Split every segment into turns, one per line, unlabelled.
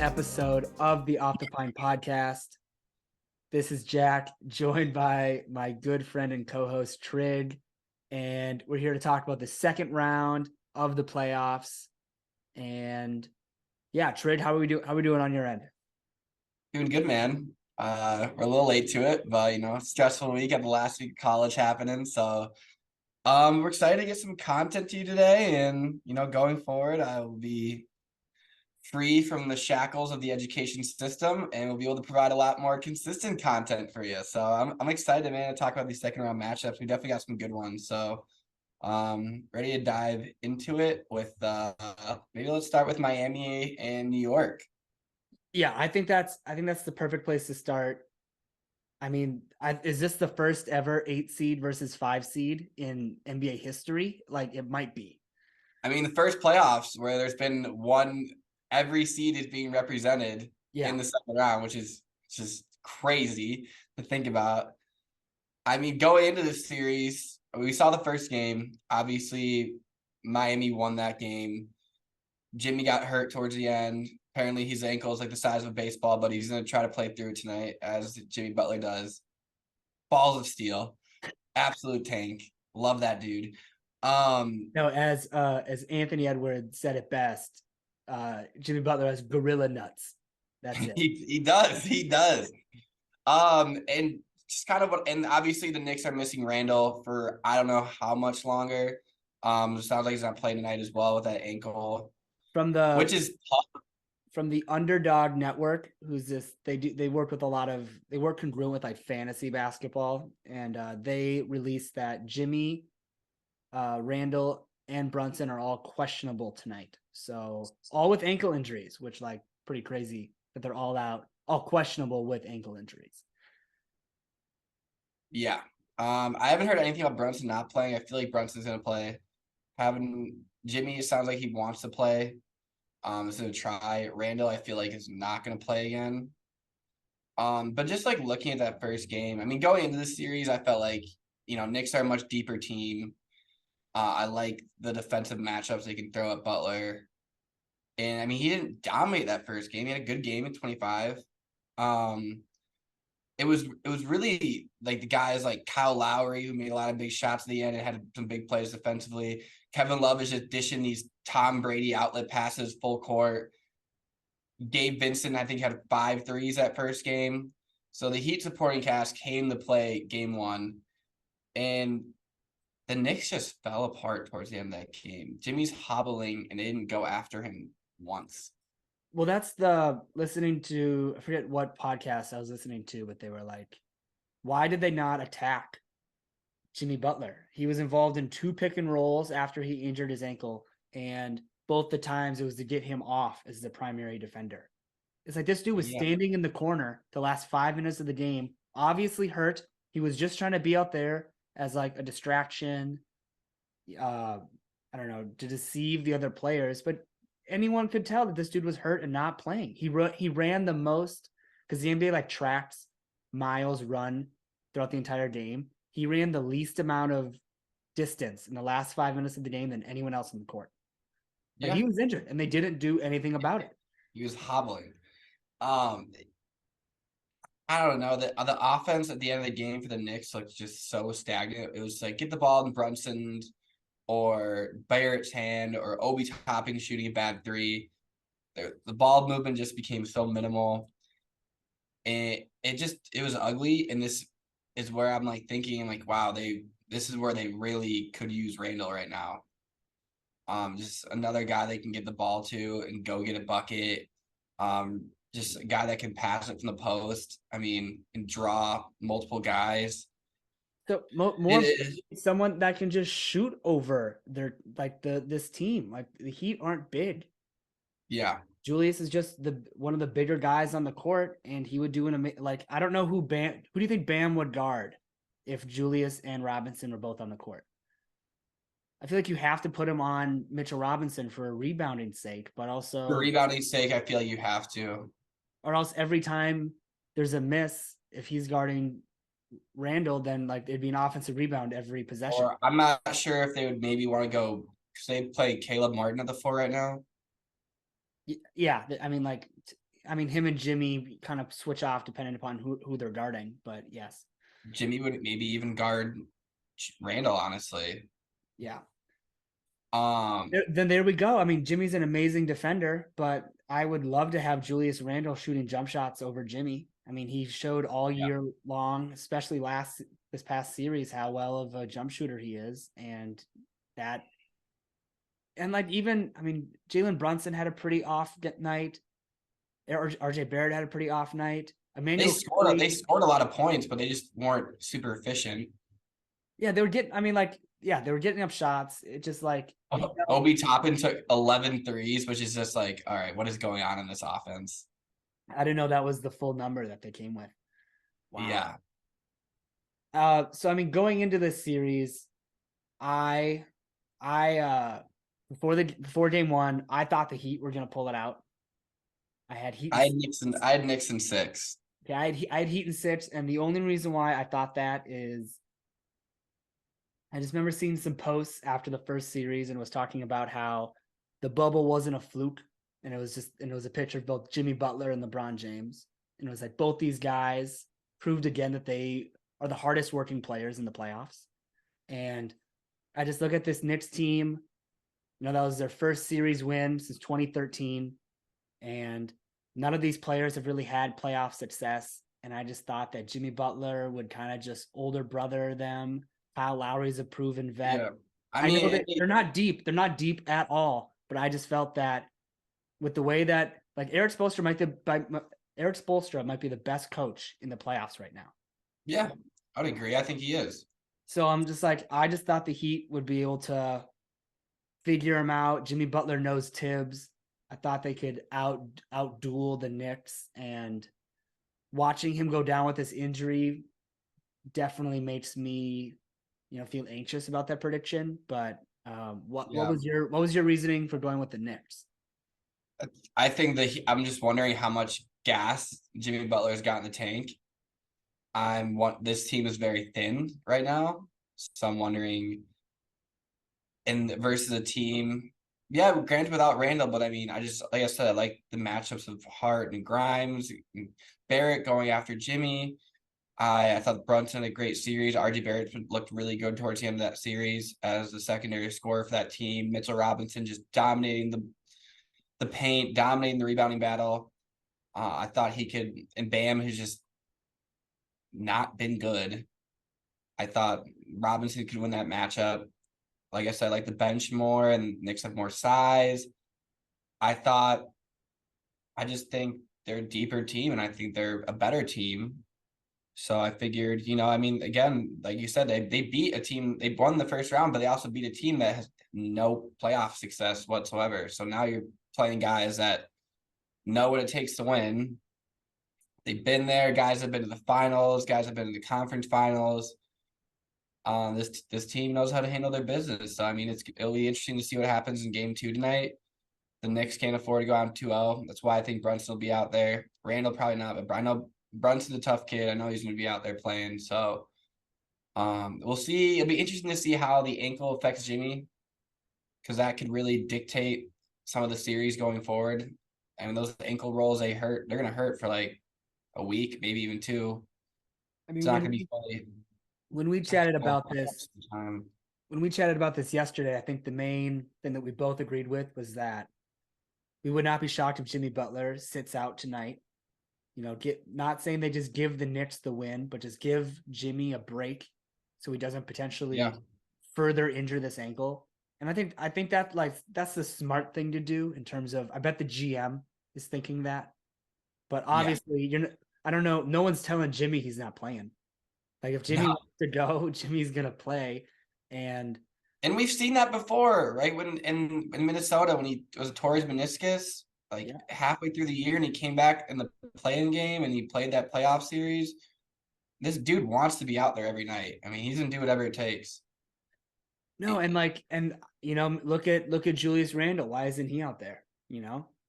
episode of the Off the Pine podcast. This is Jack, joined by my good friend and co-host Trig, and we're here to talk about the second round of the playoffs. And yeah, Trig, how are we doing on your end?
Doing good, man. We're a little late to it, but stressful week. Had the last week of college happening, so we're excited to get some content to you today. And going forward, I will be free from the shackles of the education system, and we'll be able to provide a lot more consistent content for you. So I'm excited, man, to talk about these second round matchups. We definitely got some good ones. So ready to dive into it with maybe let's start with Miami and New York.
Yeah, I think that's the perfect place to start. I mean, is this the first ever 8 seed versus 5 seed in NBA history? Like, it might be.
I mean, the first playoffs where there's been every seed is being represented in the second round, which is just crazy to think about. I mean, going into this series, we saw the first game. Obviously, Miami won that game. Jimmy got hurt towards the end. Apparently, his ankle is like the size of a baseball, but he's going to try to play through it tonight, as Jimmy Butler does. Balls of steel. Absolute tank. Love that dude.
No, as Anthony Edwards said it best, Jimmy Butler has gorilla nuts. That's it.
He does. And just kind of and obviously the Knicks are missing Randall for I don't know how much longer. It sounds like he's not playing tonight as well with that ankle. Which is tough.
From the Underdog Network, who's this? They work congruent with like fantasy basketball, and they released that Jimmy, Randall, and Brunson are all questionable tonight. So all with ankle injuries, which like pretty crazy that they're all out, all questionable with ankle injuries.
Yeah. I haven't heard anything about Brunson not playing. I feel like Brunson's gonna play. Having Jimmy sounds like he wants to play. Is gonna try. Randall, I feel like is not gonna play again. But just like looking at that first game, I mean, going into the series, I felt like Knicks are a much deeper team. I like the defensive matchups they can throw at Butler. And I mean, he didn't dominate that first game. He had a good game in 25. It was really like the guys like Kyle Lowry, who made a lot of big shots at the end and had some big plays defensively. Kevin Love is just dishing these Tom Brady outlet passes full court. Gabe Vincent, I think, had 5 threes that first game. So the Heat supporting cast came to play game one. And the Knicks just fell apart towards the end of that game. Jimmy's hobbling, and they didn't go after him once.
Well, that's listening to, I forget what podcast I was listening to, but they were like, why did they not attack Jimmy Butler? He was involved in 2 pick and rolls after he injured his ankle, and both the times it was to get him off as the primary defender. It's like this dude was standing in the corner the last 5 minutes of the game, obviously hurt. He was just trying to be out there as like a distraction, I don't know, to deceive the other players, but anyone could tell that this dude was hurt and not playing. He ran the most, because the NBA like tracks miles run throughout the entire game. He ran the least amount of distance in the last 5 minutes of the game than anyone else in the court. But he was injured, and they didn't do anything about it.
He was hobbling. I don't know. The offense at the end of the game for the Knicks looked just so stagnant. It was like get the ball in Brunson's or Barrett's hand or Obi Toppin shooting a bad 3. The ball movement just became so minimal. And it was ugly. And this is where I'm like thinking like, wow, this is where they really could use Randall right now. Just another guy they can get the ball to and go get a bucket. Just a guy that can pass it from the post. I mean, and draw multiple guys.
So someone that can just shoot over this team. Like the Heat aren't big.
Yeah.
Julius is just one of the bigger guys on the court, and he would do I don't know who do you think Bam would guard if Julius and Robinson were both on the court? I feel like you have to put him on Mitchell Robinson for a rebounding sake, but also
for rebounding sake, I feel like you have to.
Or else every time there's a miss, if he's guarding Randall, then like it'd be an offensive rebound every possession.
Or I'm not sure if they would maybe want to go, because they play Caleb Martin at the 4 right now.
Yeah, I mean, like I mean, him and Jimmy kind of switch off depending upon who they're guarding. But yes,
Jimmy would maybe even guard Randall, honestly.
yeah.
Um,
Then there we go. I mean, Jimmy's an amazing defender, but I would love to have Julius Randle shooting jump shots over Jimmy. I mean, he showed all
yeah.
year long, especially this past series, how well of a jump shooter he is, and that, and like even, I mean, Jalen Brunson had a pretty off night. RJ Barrett had a pretty off night.
They
Emmanuel
scored. They
Quickley,
scored a lot of points, but they just weren't super efficient.
yeah, they were getting. I mean, like, yeah, they were getting up shots. It just like,
Obi Toppin took 11 threes, which is just like, all right, what is going on in this offense?
I didn't know that was the full number that they came with. Wow.
Yeah,
So I mean, going into this series, I before game one, I thought the Heat were gonna pull it out. I had Heat.
I had Knicks in 6.
Okay, I had Heat in 6, and the only reason why I thought that is I just remember seeing some posts after the first series and was talking about how the bubble wasn't a fluke, and it was a picture of both Jimmy Butler and LeBron James, and it was like both these guys proved again that they are the hardest working players in the playoffs. And I just look at this Knicks team. You know, that was their first series win since 2013, and none of these players have really had playoff success. And I just thought that Jimmy Butler would kind of just older brother them. Kyle Lowry's a proven vet.
Yeah, I
I know
mean,
that they're not deep. They're not deep at all. But I just felt that with the way that like Eric Spoelstra might be the best coach in the playoffs right now.
yeah, I'd agree. I think he is.
So I'm just like, I just thought the Heat would be able to figure him out. Jimmy Butler knows Tibbs. I thought they could outduel the Knicks, and watching him go down with this injury definitely makes me, feel anxious about that prediction. But what
Yeah,
was your reasoning for going with the Knicks?
I think I'm just wondering how much gas Jimmy Butler's got in the tank. This team is very thin right now, so I'm wondering, and versus a team, yeah, granted without Randall, but I mean, I just like I said, I like the matchups of Hart and Grimes, and Barrett going after Jimmy. I thought Brunson had a great series. RJ Barrett looked really good towards the end of that series as the secondary scorer for that team. Mitchell Robinson just dominating the paint, dominating the rebounding battle. I thought he could, and Bam, who's just not been good. I thought Robinson could win that matchup. Like I said, I like the bench more, and Knicks have more size. I just think they're a deeper team, and I think they're a better team. So I figured, I mean, again, like you said, they beat a team, they won the first round, but they also beat a team that has no playoff success whatsoever. So now you're playing guys that know what it takes to win. They've been there. Guys have been to the finals. Guys have been to the conference finals. This team knows how to handle their business. So I mean, it'll be interesting to see what happens in game 2 tonight. The Knicks can't afford to go on 2-0. That's why I think Brunson will be out there. Randall probably not, but I know Brunson's a tough kid. I know he's going to be out there playing. So we'll see. It'll be interesting to see how the ankle affects Jimmy, because that could really dictate some of the series going forward. I mean, those ankle rolls, they're going to hurt for like a week, maybe even 2.
I
It's
mean,
not going to be fully.
when we chatted about this, when we chatted about this yesterday, I think the main thing that we both agreed with was that we would not be shocked if Jimmy Butler sits out tonight. Not saying they just give the Knicks the win, but just give Jimmy a break so he doesn't potentially further injure this ankle. And I think that that's the smart thing to do in terms of, I bet the GM is thinking that, but obviously I don't know. No one's telling Jimmy he's not playing. Like if Jimmy wants to go, Jimmy's going to play. And
we've seen that before, right? When in Minnesota, when he was tore his meniscus, halfway through the year, and he came back in the play-in game and he played that playoff series. This dude wants to be out there every night. I mean, he's gonna do whatever it takes.
No, and look at Julius Randle. Why isn't he out there?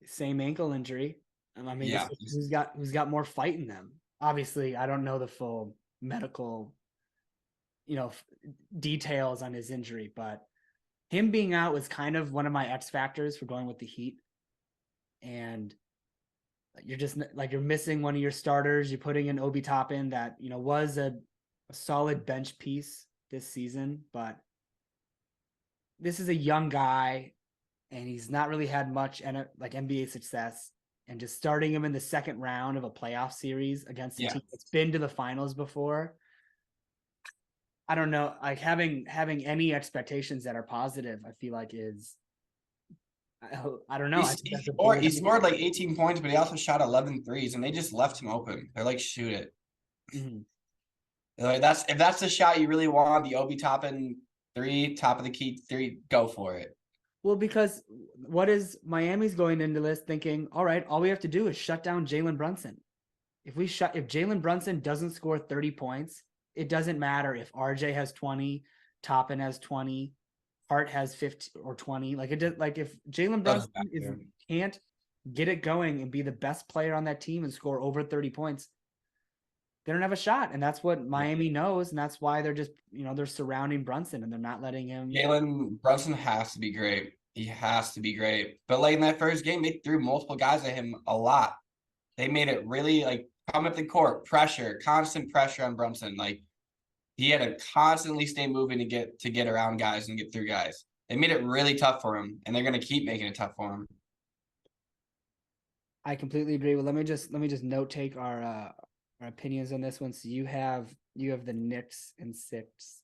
Same ankle injury. I mean, who's got more fight in them? Obviously, I don't know the full medical, details on his injury, but him being out was kind of one of my X factors for going with the Heat. And you're just like you're missing one of your starters. You're putting in Obi Toppin that was a solid bench piece this season, but this is a young guy and he's not really had much like NBA success. And just starting him in the second round of a playoff series against a
Yeah.
team that's been to the finals before, I don't know. Like having any expectations that are positive, I feel like is I don't know. I think that's a
He
bold.
scored like 18 points, but he also shot 11 threes, and they just left him open. They're like, shoot it.
Mhm.
Like if that's the shot you really want, the Obi Toppin three, top of the key three, go for it.
Well, because what is Miami's going into this thinking? All right, all we have to do is shut down Jalen Brunson. If Jalen Brunson doesn't score 30 points, it doesn't matter if RJ has 20, Toppin has 20, Hart has 50 or 20. Like it does. Like if Jalen Brunson can't get it going and be the best player on that team and score over 30 points, they don't have a shot. And that's what Miami knows. And that's why they're just, they're surrounding Brunson and they're not letting him.
Jalen Brunson has to be great. He has to be great. But like in that first game, they threw multiple guys at him a lot. They made it really like come up the court, pressure, constant pressure on Brunson. Like he had to constantly stay moving to get around guys and get through guys. They made it really tough for him, and they're gonna keep making it tough for him.
I completely agree. Well, let me just note take our opinions on this one. So you have the Knicks in 6.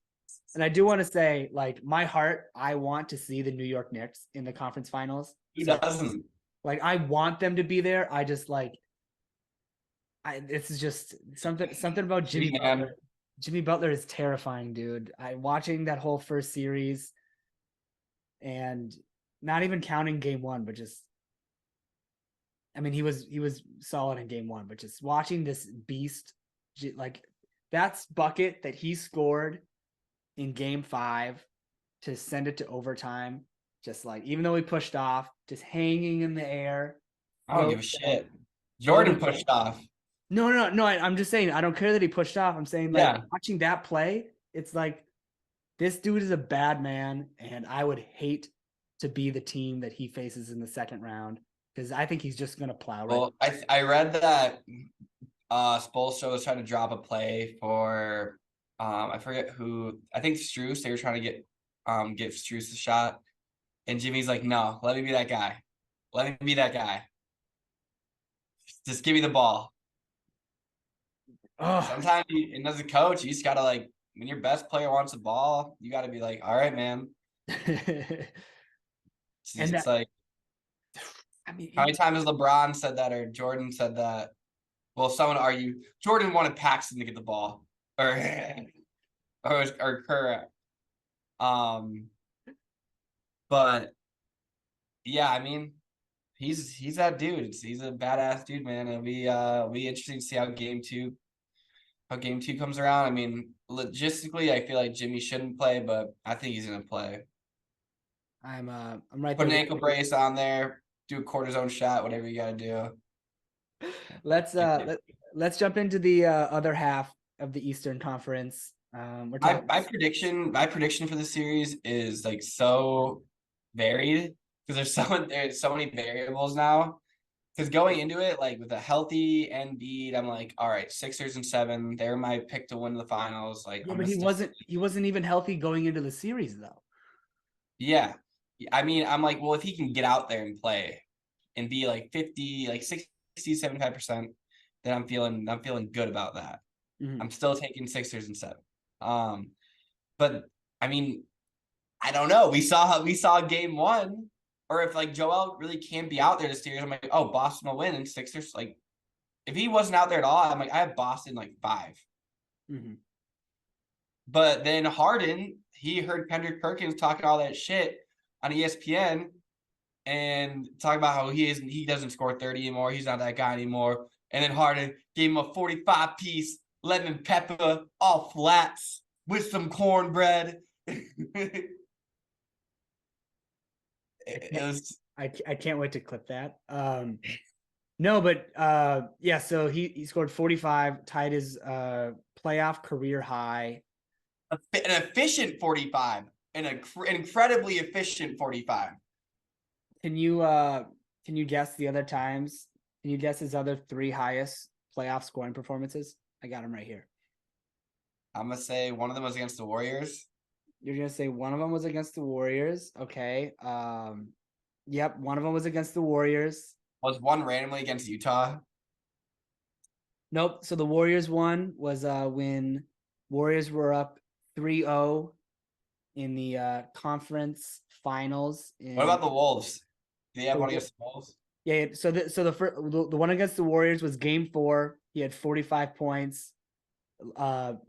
And I do want to say, like, my heart, I want to see the New York Knicks in the conference finals.
Who doesn't?
Like, I want them to be there. I just this is just something about Jimmy Butler. Jimmy Butler is terrifying, dude. I watching that whole first series, and not even counting game 1, but just, I mean, he was solid in game 1, but just watching this beast, like that's bucket that he scored in game 5 to send it to overtime. Just like, even though he pushed off, just hanging in the air.
I don't give a shit. Jordan pushed off.
No. I'm just saying, I don't care that he pushed off. I'm saying, like, watching that play, it's like, this dude is a bad man, and I would hate to be the team that he faces in the second round because I think he's just going to plow right.
Well, I read that Spoelstra was trying to drop a play for I forget who. I think Strus. They were trying to get Strus a shot, and Jimmy's like, no, let me be that guy. Let me be that guy. Just give me the ball. Sometimes, and as a coach, you just gotta like when your best player wants the ball, you gotta be like, all right, man. It's like, I mean, how many times has LeBron said that or Jordan said that? Well, someone argued Jordan wanted Paxton to get the ball, or Kerr. But yeah, I mean, he's that dude. He's a badass dude, man. It'll be interesting to see how game two comes around. I mean, logistically, I feel like Jimmy shouldn't play, but I think he's gonna play.
I'm right
Put
there.
an ankle brace on there, do a cortisone shot, whatever you gotta do.
Let's jump into the other half of the Eastern Conference.
My prediction for the series is like so varied because there's so many variables now. Because going into it, like with a healthy Embiid, I'm like, all right, Sixers and 7, they're my pick to win the finals. Like,
yeah, but he wasn't even healthy going into the series though.
Yeah, I mean, I'm like, well, if he can get out there and play and be like 50, like 60, 75%, then I'm feeling good about that.
Mm-hmm.
I'm still taking Sixers and 7. But I mean, I don't know. We saw game 1, or if like Joel really can't be out there this series, I'm like, oh, Boston will win, and Sixers, like, if he wasn't out there at all, I'm like, I have Boston like 5.
Mm-hmm.
But then Harden, he heard Kendrick Perkins talking all that shit on ESPN and talking about how he doesn't score 30 anymore. He's not that guy anymore. And then Harden gave him a 45-piece lemon pepper, all flats with some cornbread.
I can't wait to clip that. No, but yeah, so he scored 45, tied his playoff career high.
An efficient 45, an incredibly efficient 45.
Can you guess the other times Can you guess his other 3 highest playoff scoring performances? I got him right here.
I'm gonna say one of them was against the Warriors.
You're gonna say one of them was against the Warriors. Okay. Yep, one of them was against the Warriors.
Was one randomly against Utah?
Nope. So the Warriors one was when Warriors were up 3-0 in the conference finals.
What about the Wolves? Do you have one
the
against the Wolves?
Yeah, so the one against the Warriors was game 4. He had 45 points.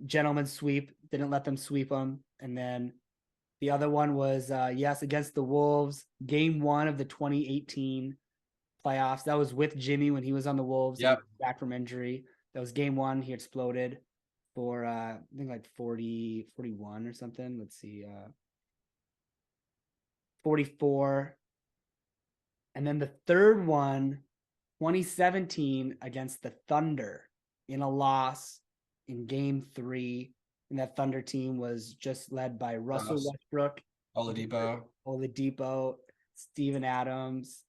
Gentleman's sweep, didn't let them sweep him. And then the other one was yes, against the Wolves, game 1 of the 2018 playoffs. That was with Jimmy when he was on the Wolves.
Yep.
Back from injury. That was game 1. He exploded for I think like 41 or something. Let's see. 44. And then the third one, 2017 against the Thunder in a loss in game 3. And that Thunder team was just led by Russell Westbrook, Oladipo, Steven Adams.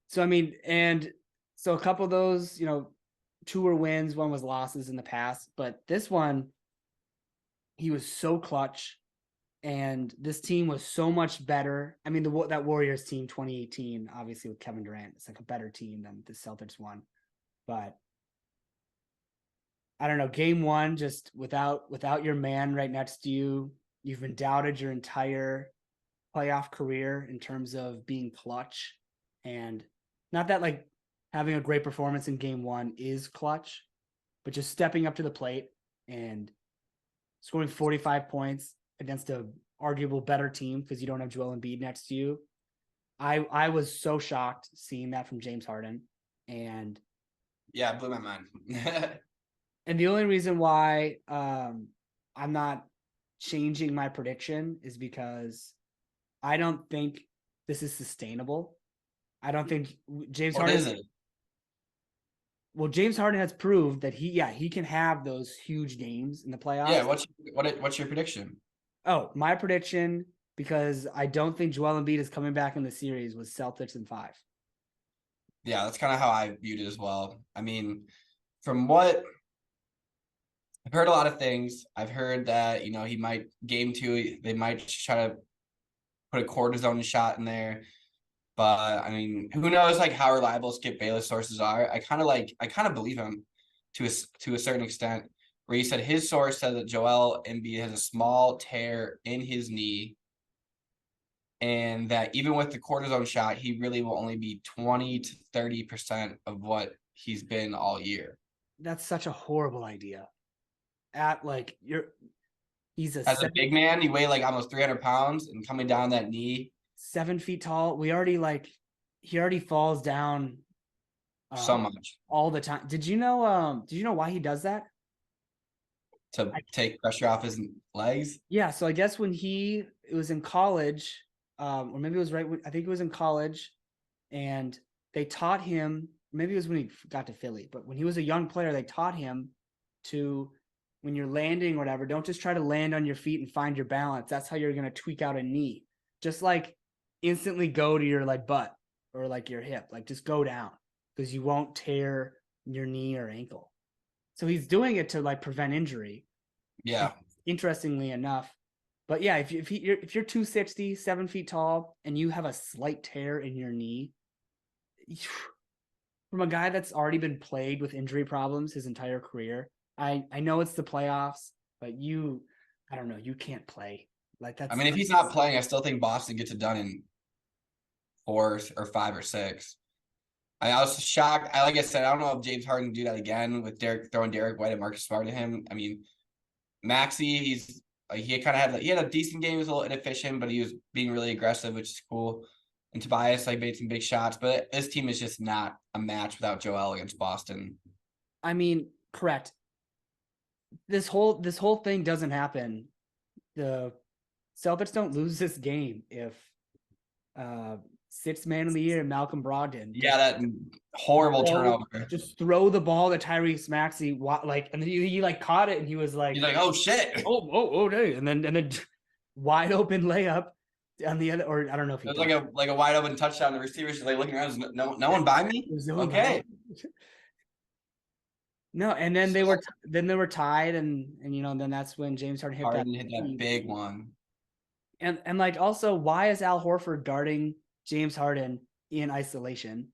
So, I mean, and so a couple of those, 2 were wins, 1 was losses in the past. But this one, he was so clutch. And this team was so much better. I mean, that Warriors team 2018, obviously with Kevin Durant, it's like a better team than the Celtics one. But I don't know, game 1, just without your man right next to you, you've been doubted your entire playoff career in terms of being clutch. And not that like having a great performance in game 1 is clutch, but just stepping up to the plate and scoring 45 points against a arguable better team because you don't have Joel Embiid next to you. I was so shocked seeing that from James Harden. And
yeah, it blew my mind.
And the only reason why I'm not changing my prediction is because I don't think this is sustainable. I don't think James Harden.
What is it?
Well, James Harden has proved that he can have those huge games in the playoffs.
Yeah, what's your prediction?
Oh, my prediction, because I don't think Joel Embiid is coming back in the series, was Celtics in 5.
Yeah, that's kind of how I viewed it as well. I mean, from what I've heard a lot of things. I've heard that, he might game 2, they might try to put a cortisone shot in there. But I mean, who knows like how reliable Skip Bayless sources are. I kind of believe him to a certain extent, where he said his source said that Joel Embiid has a small tear in his knee, and that even with the cortisone shot, he really will only be 20 to 30% of what he's been all year.
That's such a horrible idea. He's
as a big man, you weigh like almost 300 pounds, and coming down that knee,
7 feet tall. He already falls down
so much
all the time. Did you know why he does that?
To take pressure off his legs.
Yeah. So I guess when it was in college, or maybe it was I think it was in college, and they taught him, maybe it was when he got to Philly, but when he was a young player, they taught him to, when you're landing or whatever, don't just try to land on your feet and find your balance. That's how you're going to tweak out a knee. Just like instantly go to your like butt or like your hip, like just go down, because you won't tear your knee or ankle. So he's doing it to like prevent injury.
Yeah.
Interestingly enough. But yeah, if you're 260, 7 feet tall, and you have a slight tear in your knee, from a guy that's already been plagued with injury problems his entire career, I know it's the playoffs, but I don't know, you can't play. Like that's.
I mean, if he's not playing, I still think Boston gets it done in 4 or 5 or 6. I was shocked. Like I said, I don't know if James Harden can do that again with throwing Derek White and Marcus Smart to him. I mean, Maxey, he kind of had a decent game. He was a little inefficient, but he was being really aggressive, which is cool. And Tobias made some big shots, but this team is just not a match without Joel against Boston.
I mean, correct. This whole thing doesn't happen. The Celtics don't lose this game if 6th man of the year Malcolm Brogdon.
Yeah, that horrible turnover.
Just throw the ball to Tyrese Maxey, and then he caught it, and he was like,
he's like, oh shit,
oh, dang. And then wide open layup on the other, or I don't know if
It
he
was
does.
like a wide open touchdown. The receivers just like looking around. No one by me.
There's no one behind
Okay.
him. No, and then they were tied, and then that's when James Harden hit that
Harden hit that
three.
big one.
And like also, why is Al Horford guarding James Harden in isolation?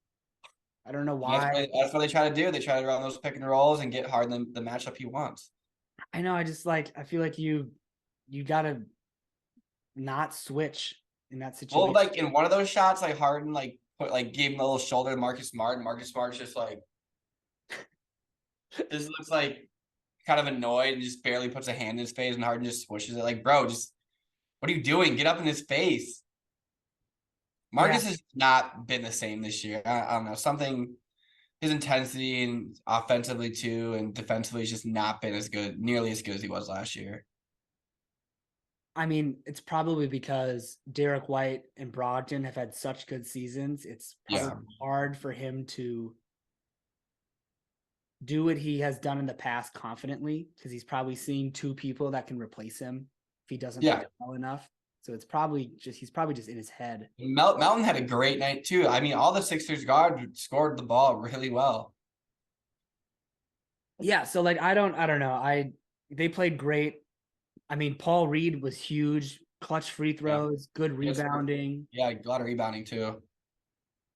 I don't know why.
That's what they try to do. They try to run those pick and rolls and get Harden the matchup he wants.
I know. I feel like you gotta not switch in that
Well,
situation.
like in one of those shots, like Harden gave him a little shoulder to Marcus Smart, and Marcus Smart's just like this looks like kind of annoyed and just barely puts a hand in his face, and Harden just swishes it. Like, bro, just what are you doing? Get up in his face.
Yeah,
Marcus has not been the same this year. I don't know. Something his intensity and offensively too, and defensively has just not been as good, nearly as good as he was last year.
I mean, it's probably because Derek White and Brogdon have had such good seasons. It's probably
Yeah.
hard for him to do what he has done in the past confidently because he's probably seeing two people that can replace him if he doesn't play
Yeah.
well enough. So it's probably just he's probably just in his head.
Melton had a great night too. I mean, all the Sixers guards scored the ball really well.
Yeah, so like I don't know. They played great. I mean, Paul Reed was huge, clutch free
Yeah.
throws, good
Yes,
rebounding.
yeah, a lot of rebounding too.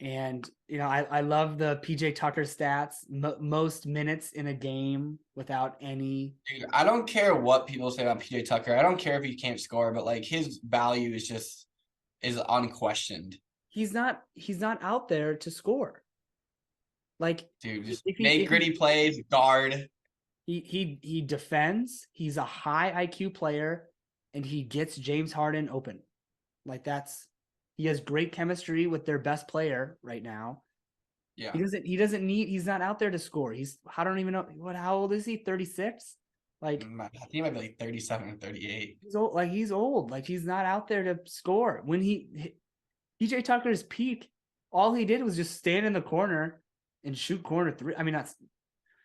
And I love the PJ Tucker stats. Most minutes in a game without any.
Dude, I don't care what people say about PJ Tucker. I don't care if he can't score, but like his value is unquestioned.
He's not out there to score. Like
Dude, just
if he
make
if he
gritty plays, guard.
he defends. He's a high IQ player, and he gets James Harden open. Like he has great chemistry with their best player right now.
Yeah.
He's not out there to score. I don't even know how old is he? 36? Like
I think he might be like 37 or 38.
he's old. He's old. Like he's not out there to score. When PJ Tucker's peak, all he did was just stand in the corner and shoot corner three. I mean,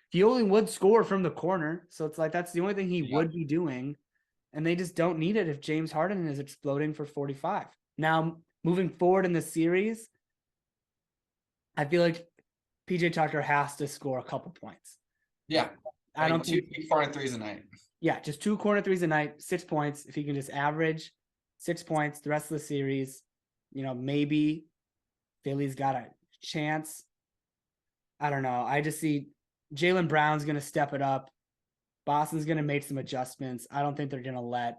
he only would score from the corner. So it's like that's the only thing he would be doing. And they just don't need it if James Harden is exploding for 45. Now, moving forward in the series, I feel like PJ Tucker has to score a couple points.
Yeah.
I don't
two
think
corner threes a night.
Yeah, just 2 corner threes a night, 6 points. If he can just average 6 points the rest of the series, maybe Philly's got a chance. I don't know. I just see Jaylen Brown's going to step it up. Boston's going to make some adjustments. I don't think they're going to let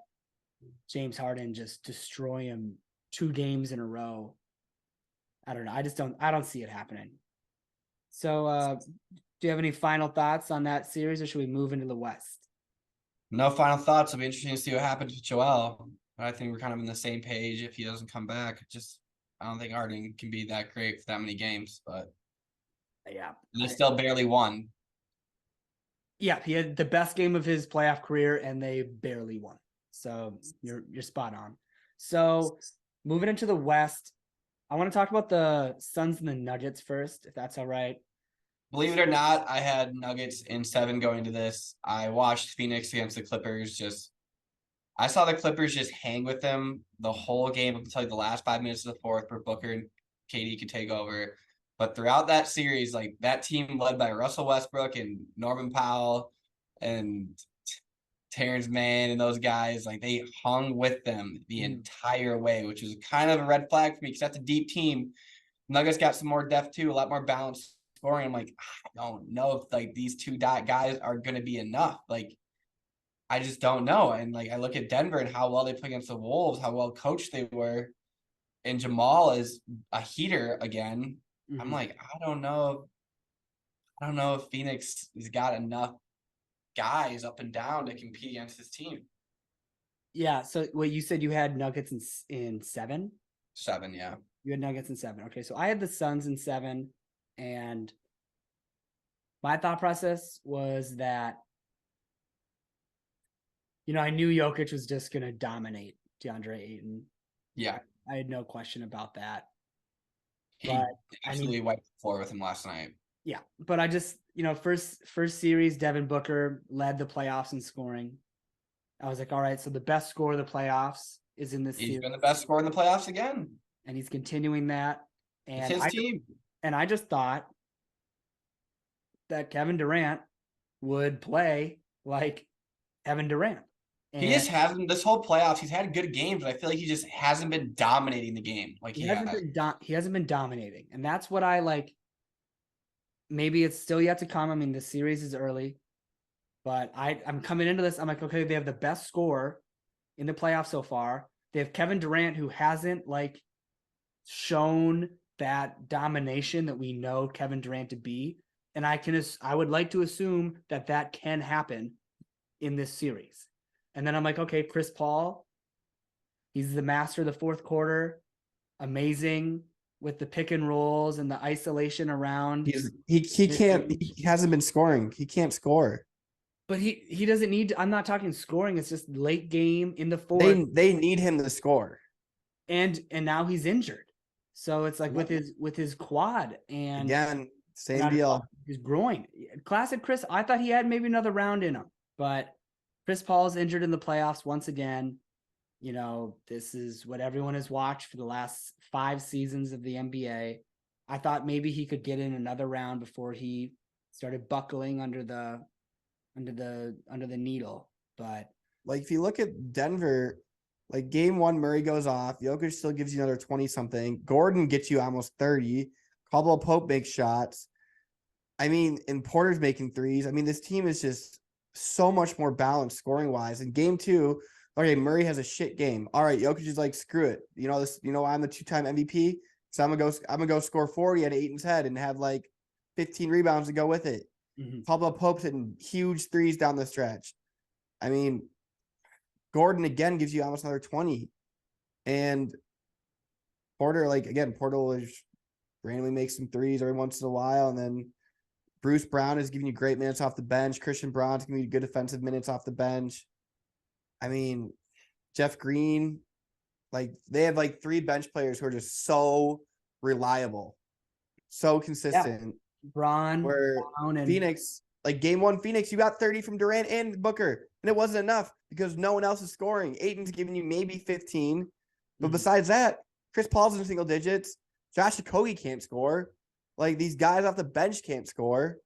James Harden just destroy him 2 games in a row. I don't know. I don't see it happening. So, do you have any final thoughts on that series, or should we move into the West?
No final thoughts. It'll be interesting to see what happens with Joel. I think we're kind of on the same page if he doesn't come back. I don't think Harden can be that great for that many games, but
yeah,
they still barely won.
Yeah, he had the best game of his playoff career, and they barely won. So you're spot on. So moving into the West, I want to talk about the Suns and the Nuggets first, if that's all right.
Believe it or not, I had Nuggets in 7 going to this. I watched Phoenix against the Clippers. I saw the Clippers just hang with them the whole game up until like the last 5 minutes of the fourth, where Booker and KD could take over. But throughout that series, like that team led by Russell Westbrook and Norman Powell and Terrence Mann and those guys, like they hung with them the entire way, which was kind of a red flag for me because that's a deep team. Nuggets got some more depth too, a lot more balanced scoring. I'm like, I don't know if like these 2 guys are going to be enough. Like, I just don't know. And like, I look at Denver and how well they play against the Wolves, how well coached they were. And Jamal is a heater again. Mm-hmm. I'm like, I don't know if Phoenix has got enough guys up and down to compete against this team.
Yeah. So what you said, you had Nuggets in 7?
7, yeah.
You had Nuggets in 7. Okay, so I had the Suns in 7, and my thought process was that I knew Jokic was just going to dominate DeAndre Ayton.
Yeah.
I had no question about that.
He absolutely wiped the floor with him last night.
Yeah, but I just, first series, Devin Booker led the playoffs in scoring. I was like, all right, so the best scorer of the playoffs is in this
He's
series,
been the best scorer in the playoffs again.
and he's continuing that.
It's
And
his team.
I just thought that Kevin Durant would play like Kevin Durant.
He
And
just hasn't this whole playoffs. He's had good games, but I feel like he just hasn't been dominating the game like he has.
he hasn't been dominating. And that's what I like. Maybe it's still yet to come. I mean, the series is early, but I'm coming into this. I'm like, okay, they have the best scorer in the playoffs so far. They have Kevin Durant, who hasn't like shown that domination that we know Kevin Durant to be. And I would like to assume that that can happen in this series. And then I'm like, okay, Chris Paul, he's the master of the fourth quarter, amazing with the pick and rolls and the isolation around.
He hasn't been scoring. He can't score.
But he doesn't need to, I'm not talking scoring, it's just late game in the fourth.
They need him to score.
And now he's injured. So it's like with his quad and
again, same deal.
His groin. Classic Chris. I thought he had maybe another round in him, but Chris Paul's injured in the playoffs once again. You know, this is what everyone has watched for the last 5 seasons of the NBA. I thought maybe he could get in another round before he started buckling under the needle. But
like if you look at Denver, like game 1, Murray goes off. Jokic still gives you another 20 something. Gordon gets you almost 30. Caldwell Pope makes shots. I mean, and Porter's making threes. I mean, this team is just so much more balanced scoring wise. In game 2, okay, Murray has a shit game. All right, Jokic is like, screw it. You know this. You know I'm the 2-time MVP. So I'm gonna go score 40 at Ayton's head and have like 15 rebounds to go with it. Caldwell Pope's hitting huge threes down the stretch. I mean, Gordon again gives you almost another 20. And Porter, like again, Porter will randomly make some threes every once in a while. And then Bruce Brown is giving you great minutes off the bench. Christian Braun's giving you good defensive minutes off the bench. I mean, Jeff Green, like they have like 3 bench players who are just so reliable, so consistent.
yeah. Brown and
Phoenix, like game 1, Phoenix, you got 30 from Durant and Booker, and it wasn't enough because no one else is scoring. Ayton's giving you maybe 15, but besides that, Chris Paul's in single digits. Josh Okogie can't score. Like these guys off the bench can't score,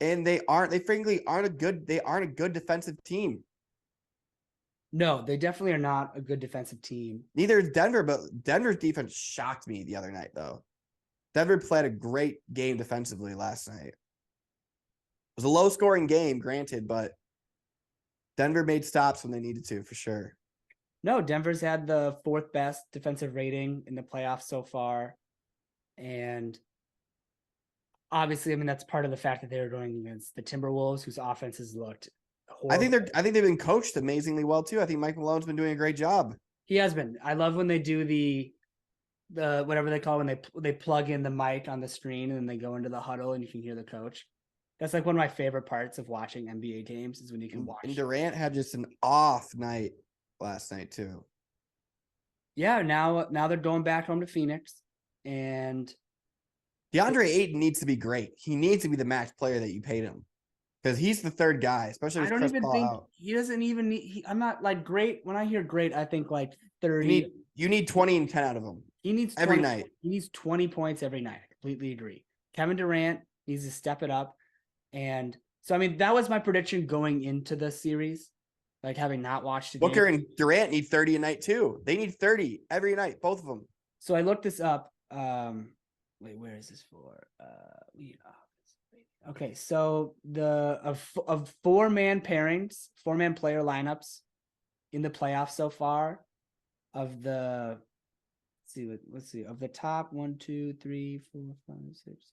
and they frankly aren't a good defensive team.
No, they definitely are not a good defensive team.
Neither is Denver, but Denver's defense shocked me the other night, though. Denver played a great game defensively last night. It was a low-scoring game, granted, but Denver made stops when they needed to, for sure.
No, Denver's had the 4th best defensive rating in the playoffs so far. And obviously, I mean, that's part of the fact that they're going against the Timberwolves, whose offenses looked horrible.
I think they've been coached amazingly well, too. I think Mike Malone's been doing a great job.
He has been. I love when they do the whatever they call when they plug in the mic on the screen and then they go into the huddle and you can hear the coach. That's like one of my favorite parts of watching NBA games is when you can watch.
And Durant had just an off night last night too.
Yeah, now they're going back home to Phoenix, and
DeAndre Ayton needs to be great. He needs to be the max player that you paid him because he's the 3rd guy, especially with Chris Paul out.
He doesn't even need. I'm not like great. When I hear great, I think like 30.
You need 20 and 10 out of him.
He needs
20, every night.
He needs 20 points every night. I completely agree. Kevin Durant needs to step it up. And so, I mean, that was my prediction going into the series, like having not watched it.
Booker and Durant need 30 a night too. They need 30 every night, both of them.
So I looked this up. Wait, where is this for? Okay, so of 4-man pairings, 4-man player lineups in the playoffs so far, of the let's see, of the top 1, 2, 3, 4, 5, 6.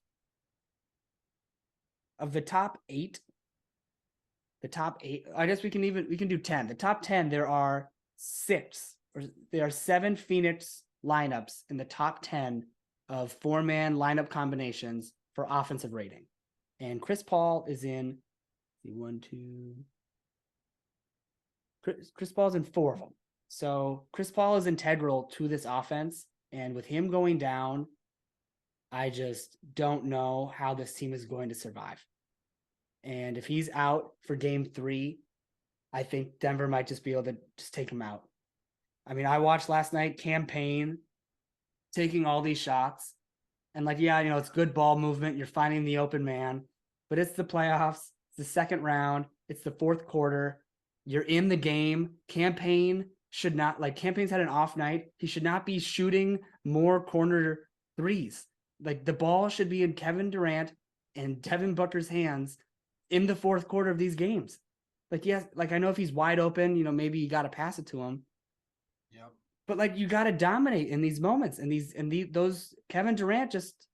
Of the top 8, I guess we can do 10. The top 10, there are 7 Phoenix lineups in the top 10 of 4-man lineup combinations for offensive rating. And Chris Paul is in 1, 2. Chris Paul's in 4 of them. So Chris Paul is integral to this offense. And with him going down, I just don't know how this team is going to survive. And if he's out for game 3, I think Denver might just be able to just take him out. I mean, I watched last night campaign taking all these shots. And like, yeah, it's good ball movement. You're finding the open man, but it's the playoffs. It's the second round. It's the fourth quarter. You're in the game. Campaign's had an off night. He should not be shooting more corner threes. Like the ball should be in Kevin Durant and Devin Booker's hands in the fourth quarter of these games. Like, yes, like I know if he's wide open, maybe you got to pass it to him.
Yep.
But like you got to dominate in these moments, and those Kevin Durant just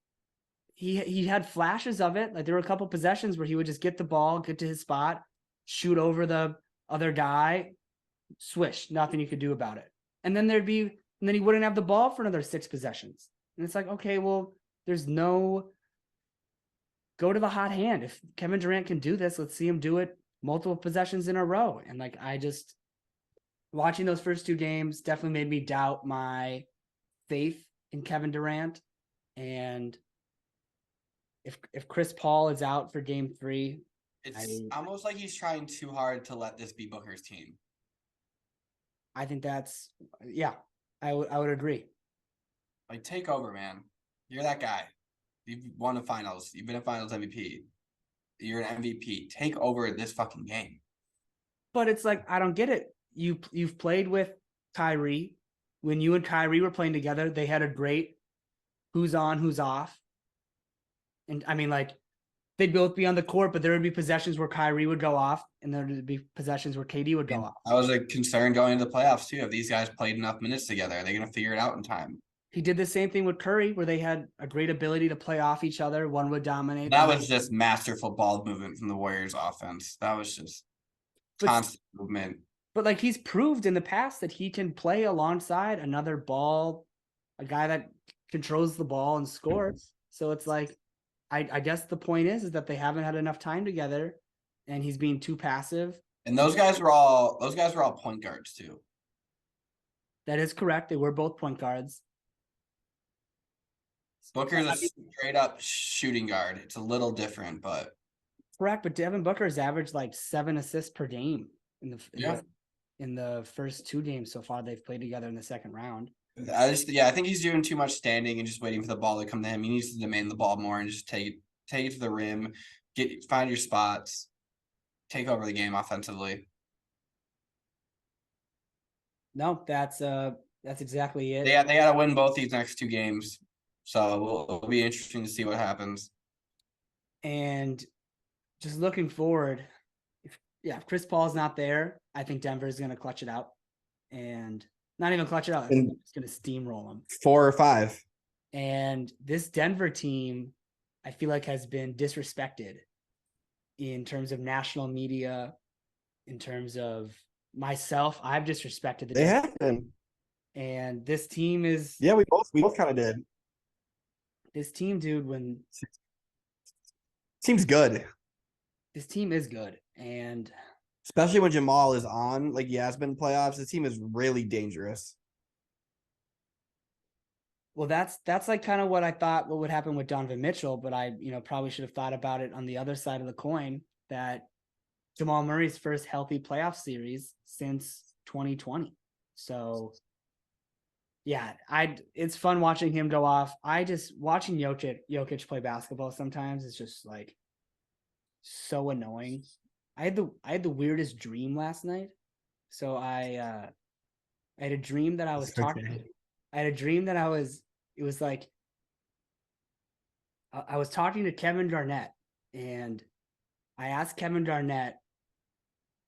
he had flashes of it. Like there were a couple possessions where he would just get the ball, get to his spot, shoot over the other guy, swish, nothing you could do about it. And then he wouldn't have the ball for another 6 possessions. And it's like, okay, well, there's no go to the hot hand. If Kevin Durant can do this, let's see him do it multiple possessions in a row. And like I just watching those first 2 games definitely made me doubt my faith in Kevin Durant. And if Chris Paul is out for game 3,
it's almost like he's trying too hard to let this be Booker's team.
I think that's, yeah, I would agree.
Like, take over, man. You're that guy. You've won the finals. You've been a finals MVP. You're an MVP. Take over this fucking game.
But it's like, I don't get it. You've played with Kyrie. When you and Kyrie were playing together, they had a great who's on, who's off. And I mean, like, they'd both be on the court, but there would be possessions where Kyrie would go off, and there would be possessions where KD would go off.
That was a concern going into the playoffs, too. If these guys played enough minutes together, are they going to figure it out in time?
He did the same thing with Curry, where they had a great ability to play off each other. One would dominate.
That was just masterful ball movement from the Warriors offense. That was just constant movement.
But like he's proved in the past that he can play alongside another a guy that controls the ball and scores. So it's like, I guess the point is that they haven't had enough time together, and he's being too passive.
And those guys were all point guards too.
That is correct. They were both point guards.
Booker's a straight up shooting guard. It's a little different, but
correct. But Devin Booker's averaged like 7 assists per game in the first 2 games so far they've played together in the second round.
I think he's doing too much standing and just waiting for the ball to come to him. He needs to demand the ball more and just take it to the rim, find your spots, take over the game offensively.
No, that's exactly it.
They got to win both these next 2 games, so it'll be interesting to see what happens.
And just looking forward, if Chris Paul's not there, I think Denver's going to clutch it out, and not even clutch it out. It's going to steamroll them
4 or 5.
And this Denver team, I feel like, has been disrespected in terms of national media, in terms of myself. I've disrespected
They have been.
And this team is.
Yeah, we both kind of did.
This team, dude,
seems good.
This team is good. And
especially when Jamal is on, like he has been playoffs, this team is really dangerous.
Well, that's like kind of what I thought what would happen with Donovan Mitchell, but I, probably should have thought about it on the other side of the coin, that Jamal Murray's first healthy playoff series since 2020. So yeah, it's fun watching him go off. Watching Jokic play basketball sometimes is just like so annoying. I had the weirdest dream last night. So I had a dream that I was talking. I had a dream that I was talking to Kevin Garnett, and I asked Kevin Garnett,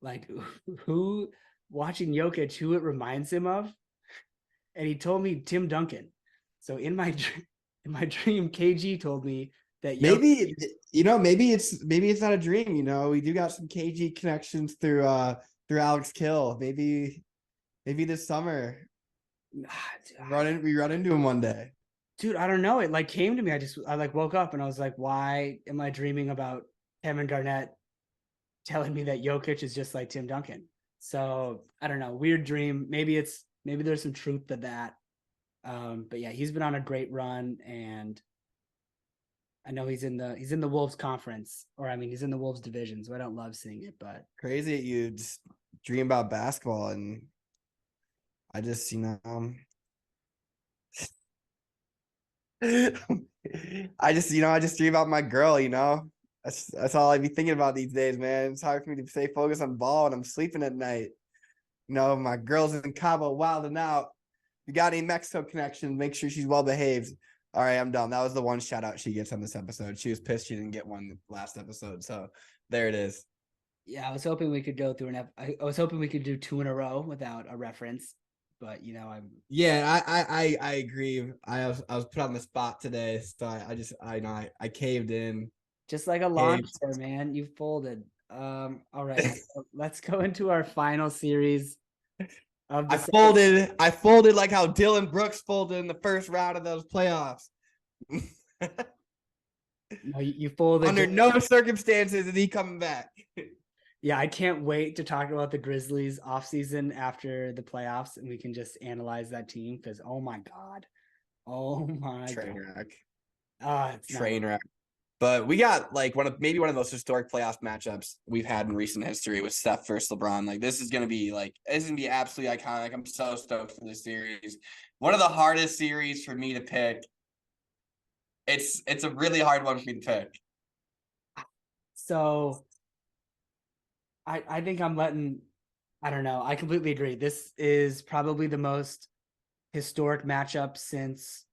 like, who watching Jokic, who it reminds him of, and he told me Tim Duncan. So in my dream, KG told me that
maybe it's not a dream. We do got some KG connections through Alex Kill. Maybe this summer we run into him one day.
Dude, I don't know. It like came to me. I woke up and I was like, why am I dreaming about Kevin Garnett telling me that Jokic is just like Tim Duncan? So I don't know. Weird dream. Maybe there's some truth to that. But yeah, he's been on a great run, and I know he's in the Wolves conference, or I mean, he's in the Wolves division, so I don't love seeing it, but
crazy that you just dream about basketball and I just, I just dream about my girl, That's all I be thinking about these days, man. It's hard for me to stay focused on ball and I'm sleeping at night. My girl's in Cabo wilding out. If you got any Mexico connections, make sure she's well behaved. All right, I'm done. That was the one shout out she gets on this episode. She was pissed she didn't get one last episode. So there it is.
Yeah, I was hoping we could go through I was hoping we could do 2 in a row without a reference, but I'm
I agree. I was put on the spot today, so I caved in.
just like a launcher, man. You folded. All right, so let's go into our final series of the
I folded like how Dylan Brooks folded in the first round of those playoffs.
No, you folded
under no circumstances is he coming back.
Yeah, I can't wait to talk about the Grizzlies offseason after the playoffs, and we can just analyze that team because oh my god,
train wreck.
It's
train wreck. But we got like one of the most historic playoff matchups we've had in recent history with Steph versus LeBron. Like this is gonna be absolutely iconic. I'm so stoked for this series. One of the hardest series for me to pick. It's a really hard one for me to pick.
So I think I don't know. I completely agree. This is probably the most historic matchup since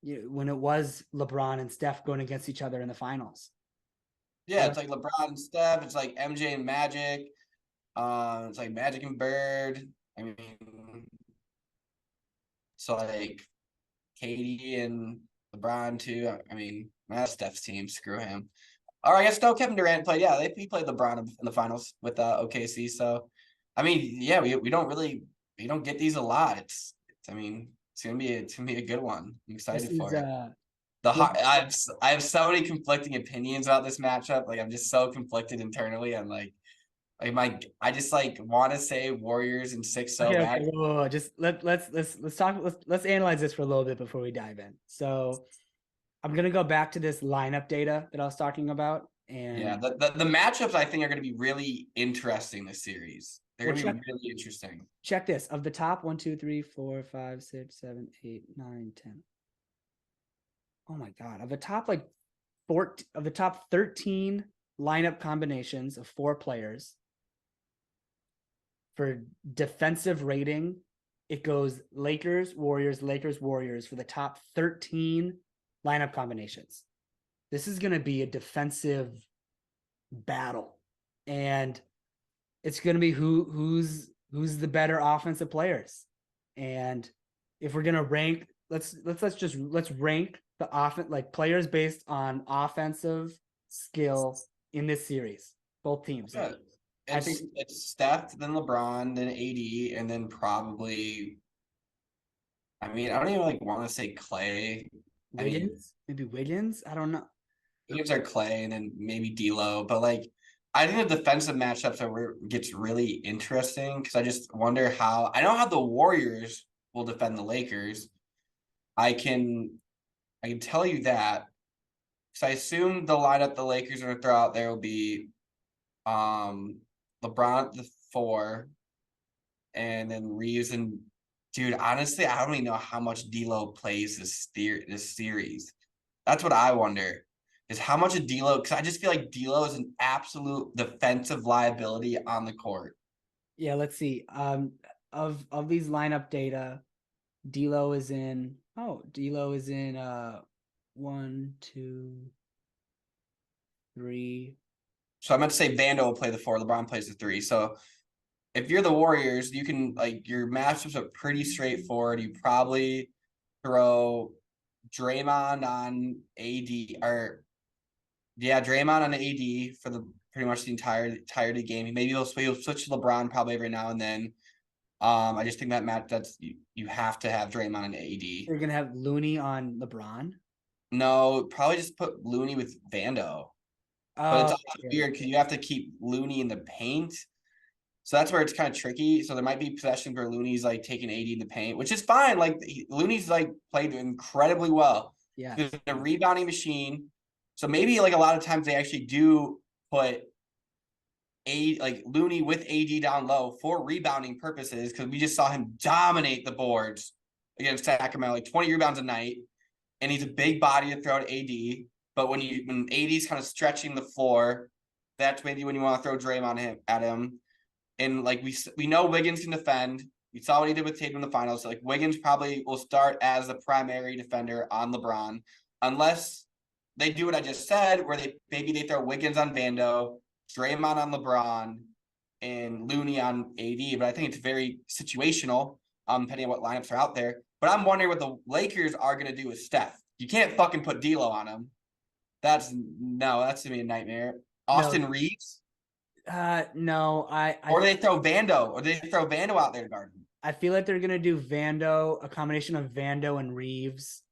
when it was LeBron and Steph going against each other in the finals.
Yeah, it's like LeBron and Steph. It's like MJ and Magic. It's like Magic and Bird. I mean, so like KD and LeBron too. I mean, that's Steph's team. Screw him. Or I guess no, Kevin Durant played. Yeah, he played LeBron in the finals with OKC. So, I mean, yeah, we don't get these a lot. It's gonna be a good one. I'm excited for it. I have so many conflicting opinions about this matchup. Like I'm just so conflicted internally. I'm I just want to say Warriors in 6 so bad.
Okay. Whoa. Just let's analyze this for a little bit before we dive in. So I'm gonna go back to this lineup data that I was talking about. And
yeah, the matchups I think are gonna be really interesting this series. They're gonna be really interesting.
Check this. Of the top 1, 2, 3, 4, 5, 6, 7, 8, 9, 10. Oh my god. Of the top 13 lineup combinations of 4 players for defensive rating, it goes Lakers, Warriors for the top 13 lineup combinations. This is going to be a defensive battle, and it's going to be who's the better offensive players. And if we're going to rank, let's rank the offense, like players based on offensive skill in this series, both teams.
Yeah. I think it's Steph, then LeBron, then AD, and then probably. I mean, I don't even want to say Clay.
Maybe Wiggins. I don't know.
Wiggins or Clay, and then maybe D'Lo. But I think the defensive matchups are where it gets really interesting because I just wonder how. I know how the Warriors will defend the Lakers. I can tell you that because I assume the lineup the Lakers are going to throw out there will be, LeBron at the 4, and then Reeves and dude. Honestly, I don't even know how much D'Lo plays this series. That's what I wonder is how much of D'Lo, because I just feel like D'Lo is an absolute defensive liability on the court.
Yeah, let's see. Of these lineup data, D'Lo is in 1, 2, 3.
So I meant to say Vando will play the 4, LeBron plays the 3. So if you're the Warriors, you can your matchups are pretty straightforward. You probably throw Draymond on AD Draymond on AD for the pretty much the entirety game. Maybe he'll switch to LeBron probably every now and then. I just think that's you have to have Draymond on AD.
You're gonna have Looney on LeBron?
No, probably just put Looney with Vando. But it's also weird because you have to keep Looney in the paint. So that's where it's kind of tricky. So there might be possessions where Looney's taking AD in the paint, which is fine. Looney's played incredibly well.
Yeah.
He's a rebounding machine. So maybe a lot of times they actually do put Looney with AD down low for rebounding purposes, because we just saw him dominate the boards against Sacramento, like 20 rebounds a night, and he's a big body to throw at AD. But when AD's kind of stretching the floor, that's maybe when you want to throw Draymond at him. And like we know Wiggins can defend. We saw what he did with Tatum in the finals. So like Wiggins probably will start as the primary defender on LeBron, unless they do what I just said, where they throw Wiggins on Vando, Draymond on LeBron, and Looney on AD. But I think it's very situational, depending on what lineups are out there. But I'm wondering what the Lakers are going to do with Steph. You can't fucking put D'Lo on him. That's gonna be a nightmare. Austin Reeves.
No,
Or do they throw Vando? Or do they throw Vando out there to guard him?
I feel like they're gonna do Vando, a combination of Vando and Reeves.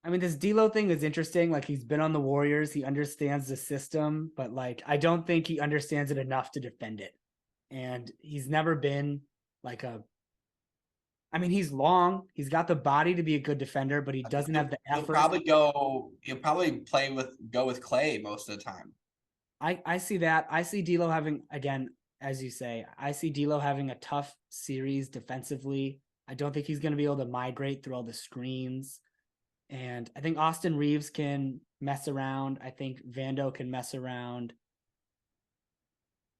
I mean, this D'Lo thing is interesting. Like, he's been on the Warriors, he understands the system, but like, I don't think he understands it enough to defend it. And he's never been like I mean, he's long. He's got the body to be a good defender, but he doesn't have the effort.
He'll probably go with Clay most of the time.
I see that. I see D'Lo having, again, as you say, I see D'Lo having a tough series defensively. I don't think he's going to be able to migrate through all the screens. And I think Austin Reeves can mess around. I think Vando can mess around.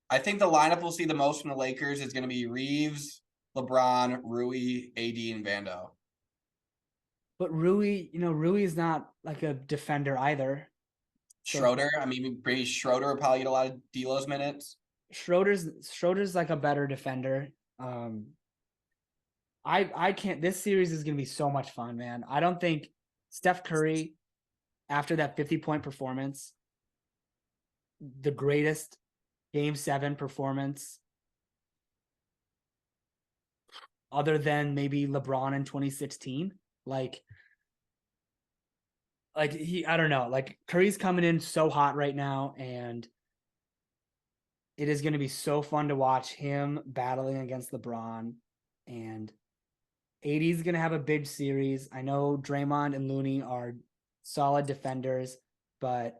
I think the lineup we'll see the most from the Lakers is going to be Reeves, LeBron, Rui, AD, and Vando.
But Rui is not like a defender either.
Schroeder, I mean, maybe Schroeder will probably get a lot of D'Lo's minutes.
Schroeder's like a better defender. I can't. This series is going to be so much fun, man. I don't think Steph Curry, after that 50-point performance, the greatest Game 7 performance, other than maybe LeBron in 2016. I don't know. Like, Curry's coming in so hot right now, and it is going to be so fun to watch him battling against LeBron. And AD's going to have a big series. I know Draymond and Looney are solid defenders, but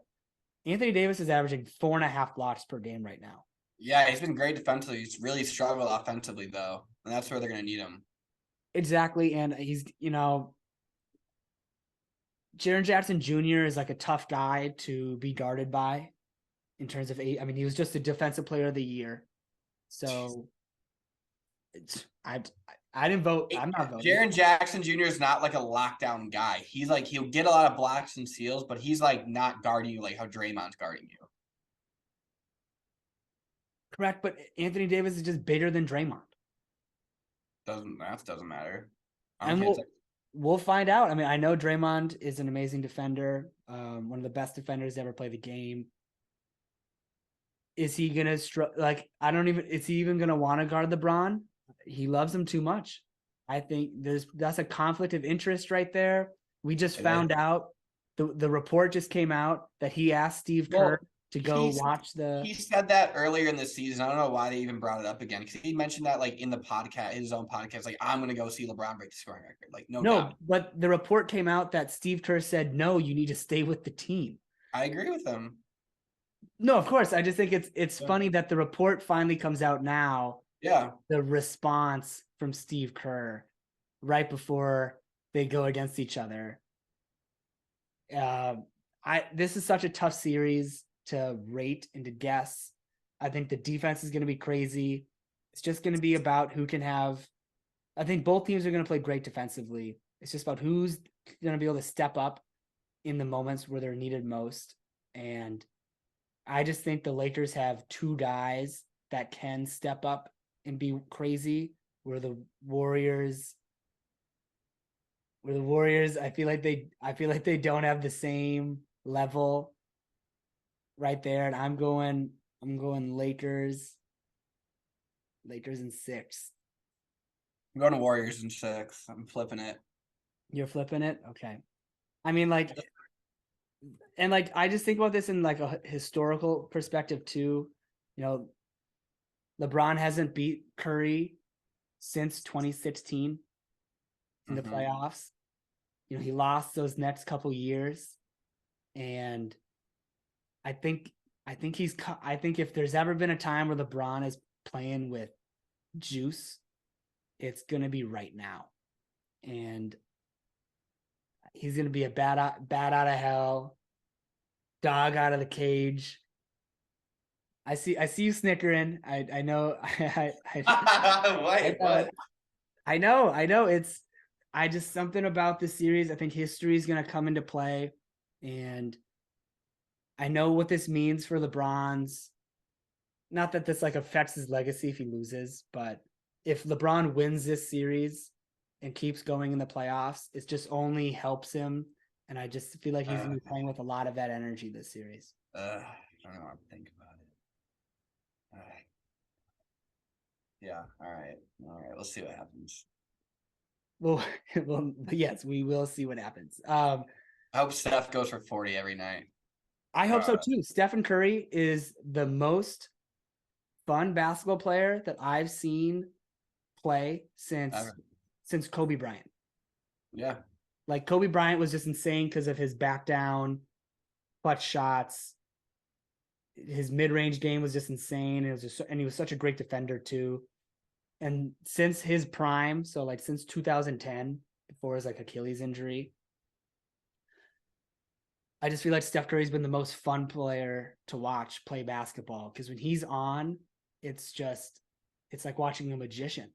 Anthony Davis is averaging 4.5 blocks per game right now.
Yeah, he's been great defensively. He's really struggled offensively, though. And that's where they're going to need him.
Exactly. And he's, Jaren Jackson Jr. is like a tough guy to be guarded by in terms of I mean, he was just a defensive player of the year. So I didn't vote. I'm not voting.
Jaren Jackson Jr. is not like a lockdown guy. He's like, he'll get a lot of blocks and steals, but he's like not guarding you like how Draymond's guarding you.
Correct, but Anthony Davis is just bigger than Draymond.
Doesn't matter.
And we'll find out. I mean, I know Draymond is an amazing defender, one of the best defenders to ever play the game. Is he gonna is he even gonna want to guard LeBron? He loves him too much. I think that's a conflict of interest right there. We just found out the report just came out that he asked Steve Kerr to go watch the.
He said that earlier in the season. I don't know why they even brought it up again, because he mentioned that like in the podcast, his own podcast, like, I'm gonna go see LeBron break the scoring record. Like, no doubt.
But the report came out that Steve Kerr said, no, you need to stay with the team.
I agree with him.
No, of course. I just think it's funny that the report finally comes out now.
Yeah.
The response from Steve Kerr right before they go against each other. This is such a tough series to rate and to guess. I think the defense is going to be crazy. It's just going to be about who can have. I think both teams are going to play great defensively. It's just about who's going to be able to step up in the moments where they're needed most. And I just think the Lakers have two guys that can step up and be crazy, where the Warriors, I feel like they don't have the same level right there. And I'm going Lakers in 6.
I'm going to Warriors in 6. I'm flipping it.
You're flipping it? Okay. I mean, I just think about this in like a historical perspective too. LeBron hasn't beat Curry since 2016 in the playoffs. He lost those next couple years. And I think I think I think if there's ever been a time where LeBron is playing with juice, it's going to be right now. And he's going to be a bat out of hell, dog out of the cage. I see you snickering. I know.
Wait, what?
I know. It's something about this series. I think history is going to come into play, and I know what this means for LeBron's. Not that this like affects his legacy if he loses, but if LeBron wins this series and keeps going in the playoffs, it just only helps him. And I just feel like he's going to be playing with a lot of that energy this series.
I don't know what to think about it. Yeah. All right. We'll see what happens.
Well, yes, we will see what happens.
I hope Steph goes for 40 every night.
I hope so too. Stephen Curry is the most fun basketball player that I've seen play since Kobe Bryant.
Yeah.
Like Kobe Bryant was just insane because of his back down, clutch shots. His mid-range game was just insane. And he was such a great defender too. And since his prime, so like since 2010, before his like Achilles injury, I just feel like Steph Curry's been the most fun player to watch play basketball, because when he's on, it's like watching a magician.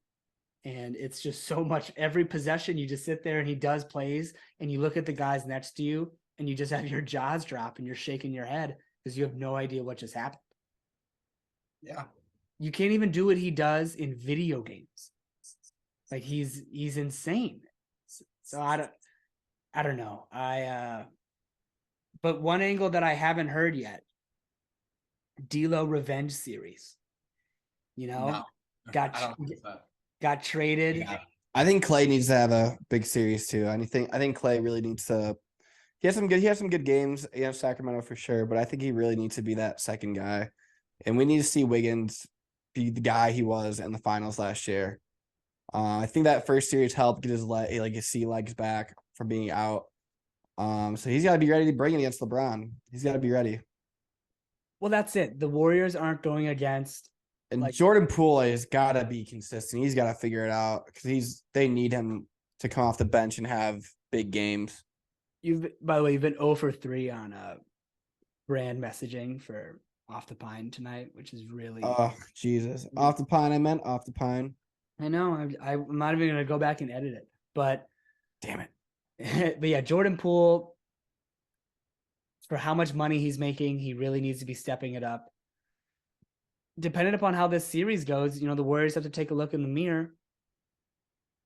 And it's just so much, every possession you just sit there and he does plays and you look at the guys next to you and you just have your jaws drop and you're shaking your head because you have no idea what just happened.
Yeah.
You can't even do what he does in video games. Like he's insane. So I don't know. But one angle that I haven't heard yet, D'Lo revenge series. You know, got traded.
Yeah.
I think Clay needs to have a big series too. I think Clay really needs to. He has some good games against Sacramento for sure, but I think he really needs to be that second guy, and we need to see Wiggins be the guy he was in the finals last year. I think that first series helped get his sea legs back from being out. So he's got to be ready to bring it against LeBron. He's got to be ready.
Well, that's it. The Warriors aren't going against.
And Jordan Poole has got to be consistent. He's got to figure it out because they need him to come off the bench and have big games.
By the way, you've been 0 for 3 on brand messaging for Off the Pine tonight, which is really.
Oh, Jesus. Off the Pine. I meant Off the Pine.
I know. I'm not even going to go back and edit it, but
damn it.
But yeah, Jordan Poole, for how much money he's making, he really needs to be stepping it up. Depending upon how this series goes, the Warriors have to take a look in the mirror.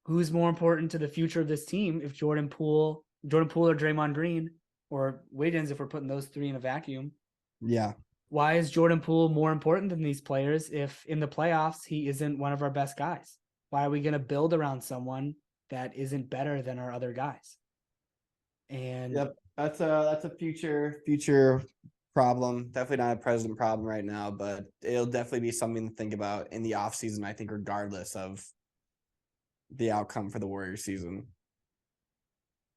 Who's more important to the future of this team? If Jordan Poole or Draymond Green or Wiggins, if we're putting those three in a vacuum.
Yeah.
Why is Jordan Poole more important than these players if in the playoffs he isn't one of our best guys? Why are we going to build around someone that isn't better than our other guys? And
yep, that's a future problem. Definitely not a present problem right now, but it'll definitely be something to think about in the offseason, I think, regardless of the outcome for the Warriors season.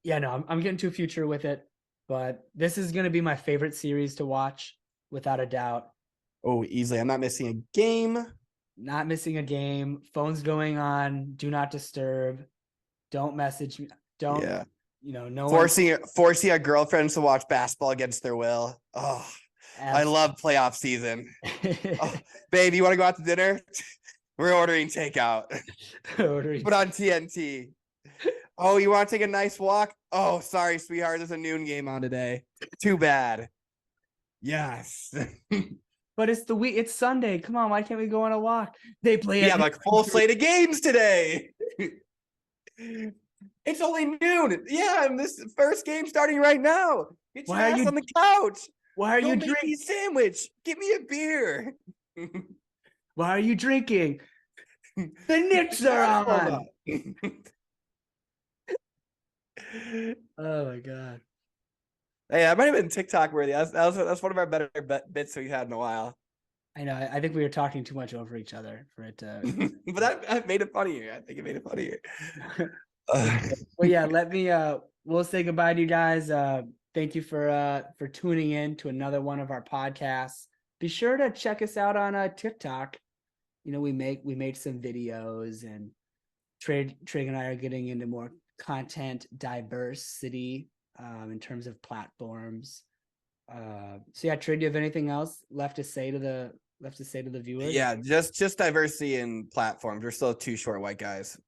Yeah, no, I'm getting to a future with it, but this is going to be my favorite series to watch without a doubt.
Oh, easily. I'm not missing a game.
Not missing a game. Phone's going on. Do not disturb. Don't message me. Don't. Yeah. No
forcing our girlfriends to watch basketball against their will. Oh, I love playoff season. Oh, babe, you want to go out to dinner? We're ordering takeout. Put on TNT. Oh, you want to take a nice walk? Oh, sorry, sweetheart. There's a noon game on today. Too bad. Yes.
But it's Sunday. Come on, why can't we go on a walk? They play.
Yeah, like full slate of games today. It's only noon. Yeah, and this first game starting right now. Get your ass on the couch.
Why are you drinking
a sandwich? Give me a beer.
Why are you drinking? The Knicks are on. Oh my god.
Hey, that might have been TikTok worthy. That's one of our better bits we've had in a while.
I know. I think we were talking too much over each other for it to.
But that made it funnier. I think it made it funnier.
Well, yeah. We'll say goodbye to you guys. Thank you for tuning in to another one of our podcasts. be sure to check us out on TikTok. You know, we made some videos, and Trig and I are getting into more content diversity in terms of platforms. So yeah, Trig, do you have anything else left to say to the viewers?
Yeah, just diversity in platforms. We're still two short white guys.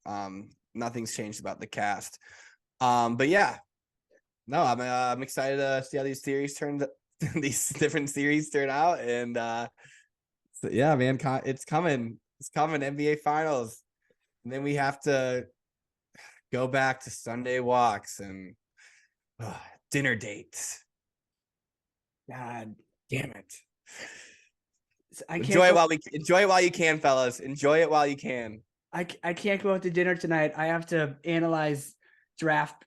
Nothing's changed about the cast. But yeah, no, I'm excited to see how these these different series turn out, and so yeah, man, it's coming. It's coming. NBA Finals, and then we have to go back to Sunday walks and dinner dates.
God
Damn it.
I can't
Enjoy it while you can, fellas. Enjoy it while you can.
I can't go out to dinner tonight. I have to analyze draft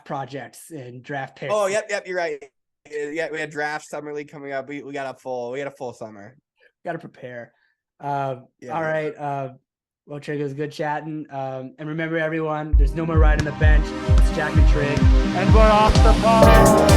projects and draft picks.
Oh, yep, you're right. Yeah, we had draft summer league coming up. We got a full summer.
Got to prepare. All right. Well, Trig, it was good chatting. And remember, everyone, there's no more riding the bench. It's Jack and Trig, and we're off the ball.